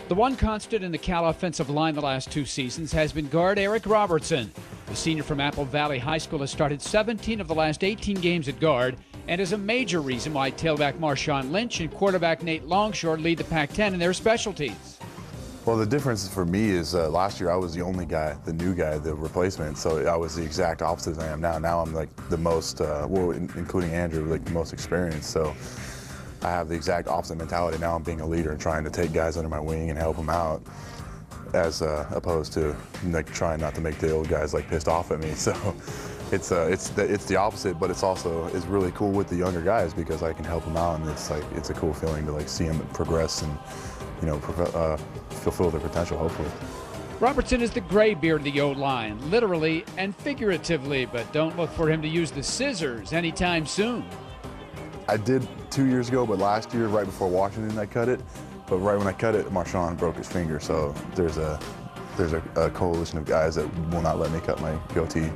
The one constant in the Cal offensive line the last 2 seasons has been guard Eric Robertson. The senior from Apple Valley High School has started 17 of the last 18 games at guard and is a major reason why tailback Marshawn Lynch and quarterback Nate Longshore lead the Pac-10 in their specialties. Well, the difference for me is last year I was the only guy, the new guy, the replacement. So I was the exact opposite as I am now. Now I'm like the most, well, including Andrew, like the most experienced. So I have the exact opposite mentality. Now I'm being a leader and trying to take guys under my wing and help them out, as opposed to like trying not to make the old guys like pissed off at me. So it's the opposite, but it's really cool with the younger guys because I can help them out, and it's a cool feeling to like see them progress and fulfill their potential, hopefully. Robertson is the graybeard of the O-line, literally and figuratively, but don't look for him to use the scissors anytime soon. I did 2 years ago, but last year, right before Washington, I cut it. But right when I cut it, Marshawn broke his finger. So there's a coalition of guys that will not let me cut my goatee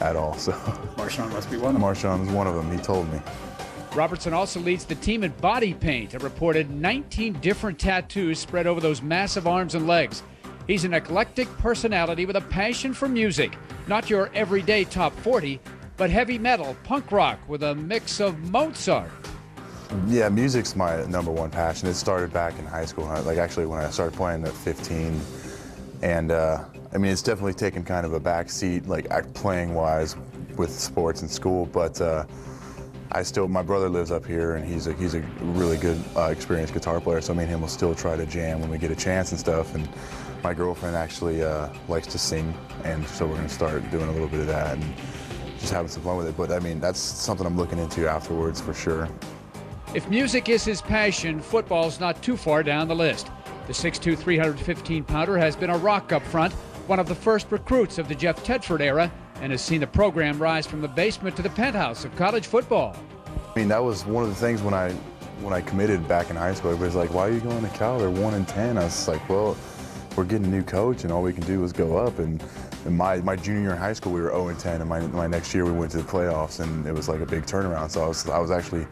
at all. So Marshawn must be one of them. Marshawn is one of them. He told me. Robertson also leads the team in body paint, a reported 19 different tattoos spread over those massive arms and legs. He's an eclectic personality with a passion for music, not your everyday top 40, but heavy metal, punk rock with a mix of Mozart. Yeah, music's my #1 passion. It started back in high school, like actually when I started playing at 15. And I mean, it's definitely taken kind of a back seat, like playing wise with sports in school, but my brother lives up here, and he's a really good, experienced guitar player, so me and him will still try to jam when we get a chance and stuff. And my girlfriend actually likes to sing, and so we're going to start doing a little bit of that and just having some fun with it. But I mean, that's something I'm looking into afterwards for sure. If music is his passion, football's not too far down the list. The 6'2", 315-pounder has been a rock up front, one of the first recruits of the Jeff Tedford era, and has seen the program rise from the basement to the penthouse of college football. I mean, that was one of the things when I committed back in high school. Everybody's like, "Why are you going to Cal? They're 1-10." I was like, "Well, we're getting a new coach, and all we can do is go up." And in my junior year in high school, we were 0-10, and my next year we went to the playoffs, and it was like a big turnaround. So I was actually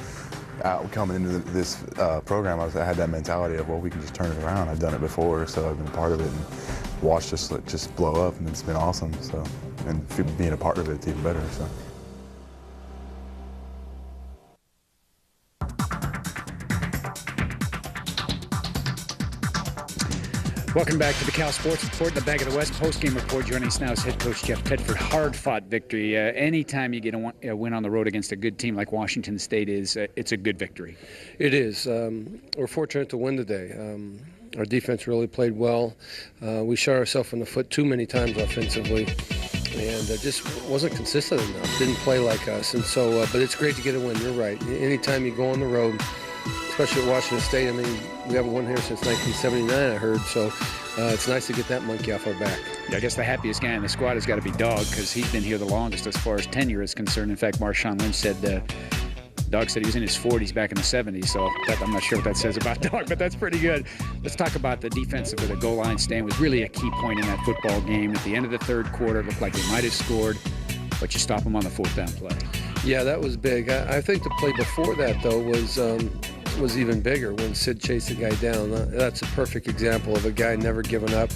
coming into this program. I had that mentality of, well, we can just turn it around. I've done it before, so I've been a part of it and watched us just blow up, and it's been awesome. So, and being a part of it's even better. So. Welcome back to the Cal Sports Report, the Bag of the West postgame report. Joining us now is head coach Jeff Tedford. Hard-fought victory. Anytime you get a win on the road against a good team like Washington State it's a good victory. It is. We're fortunate to win today. Our defense really played well. We shot ourselves in the foot too many times offensively, and just wasn't consistent enough. Didn't play like us, and so. But it's great to get a win. You're right. Anytime you go on the road, especially at Washington State. I mean, we haven't won here since 1979, I heard, so it's nice to get that monkey off our back. Yeah, I guess the happiest guy in the squad has got to be Dog, because he's been here the longest as far as tenure is concerned. In fact, Marshawn Lynch said, Dog said he was in his 40s back in the 70s, so I'm not sure what that says about Dog, but that's pretty good. Let's talk about the defensive, where the goal line stand was really a key point in that football game. At the end of the third quarter, it looked like they might have scored, but you stop them on the 4th down play. Yeah, that was big. I think the play before that, though, was even bigger when Sid chased the guy down. That's a perfect example of a guy never giving up.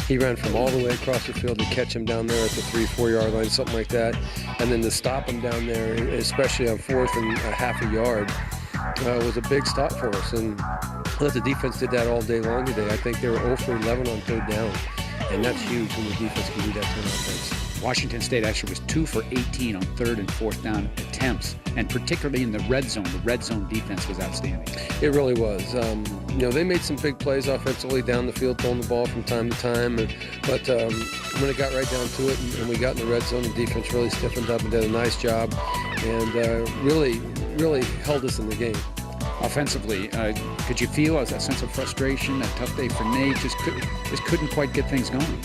He ran from all the way across the field to catch him down there at the 3-4 yard line, something like that. And then to stop him down there, especially on 4th and a half a yard, was a big stop for us. And the defense did that all day long today. I think they were 0 for 11 on 3rd down. And that's huge when the defense can do that to an offense. Washington State actually was 2 for 18 on 3rd and 4th down attempts, and particularly in the red zone. The red zone defense was outstanding. It really was. They made some big plays offensively down the field, throwing the ball from time to time. But when it got right down to it and we got in the red zone, the defense really stiffened up and did a nice job and really held us in the game. Offensively, could you feel a sense of frustration, a tough day for Nate? Just couldn't quite get things going.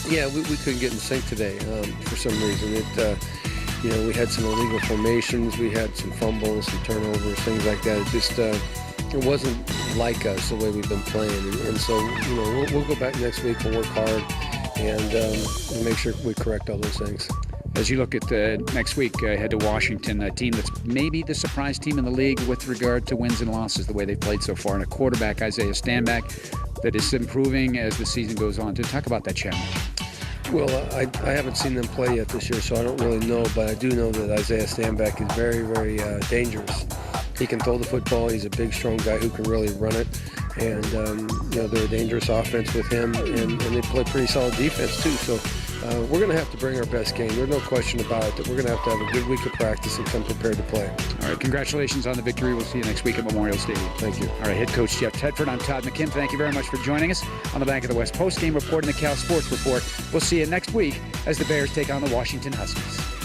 Yeah, we couldn't get in sync today for some reason. We had some illegal formations, we had some fumbles, some turnovers, things like that. It just it wasn't like us the way we've been playing, and so we'll go back next week and work hard and make sure we correct all those things. As you look at next week, head to Washington, a team that's maybe the surprise team in the league with regard to wins and losses, the way they've played so far, and a quarterback, Isaiah Stanback, that is improving as the season goes on. To talk about that challenge. Well, I haven't seen them play yet this year, so I don't really know, but I do know that Isaiah Stanback is very, very dangerous. He can throw the football. He's a big, strong guy who can really run it. And, they're a dangerous offense with him, and they play pretty solid defense, too. So we're going to have to bring our best game. There's no question about it that we're going to have a good week of practice and come prepared to play. All right, congratulations on the victory. We'll see you next week at Memorial Stadium. Thank you. All right, head coach Jeff Tedford. I'm Todd McKim. Thank you very much for joining us on the Bank of the West post-game report and the Cal Sports Report. We'll see you next week as the Bears take on the Washington Huskies.